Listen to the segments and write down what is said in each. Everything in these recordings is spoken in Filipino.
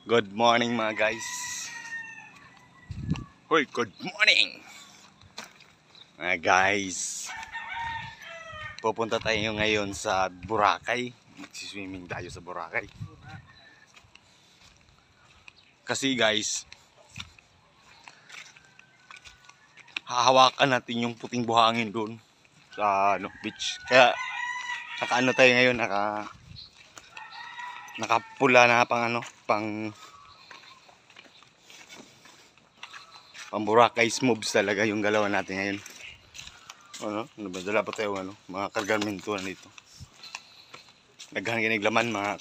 Good morning mga guys. Hoy, good morning mga guys. Pupunta tayo ngayon sa Boracay. Magsiswimming tayo sa Boracay. Kasi guys, hahawakan natin yung puting buhangin doon sa beach. Kaya nakaano tayo ngayon, nakapula na pang Boracay moves talaga yung galawan natin ngayon. Ano ba, dala pa tayo mga kargamento na dito. Naghan giniglaman mga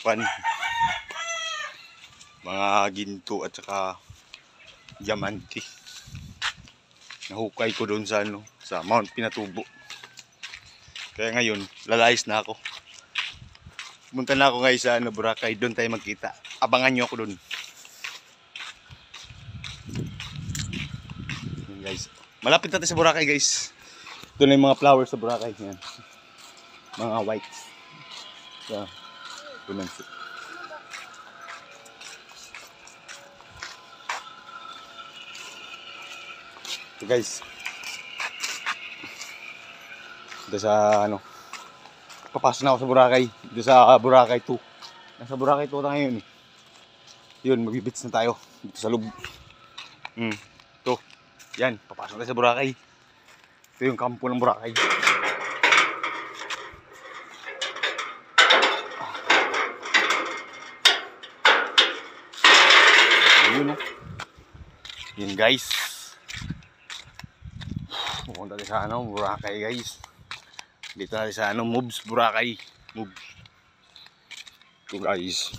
mga ginto at saka diamante. Nahukay ko doon sa Mount Pinatubo. Kaya ngayon lalayas na ako. Punta na ako ngayon sa Boracay, doon tayo magkita. Abangan nyo ako doon. Guys, malapit natin sa Boracay guys. Ito na yung mga flowers sa Boracay. Yan. Mga white. So, ito guys. Ito sa papasok na ako sa Boracay. Ito sa Boracay 2. Nasa Boracay 2 na ngayon eh. Yun, magbibits na tayo. Dito sa loob. Ito. Yan, papasok tayo sa Boracay. Ito yung kampo ng Boracay. Ayun o. Yun guys. Pupunta tayo sa Boracay guys. Dito natin sa moves Boracay. Move. Ito guys.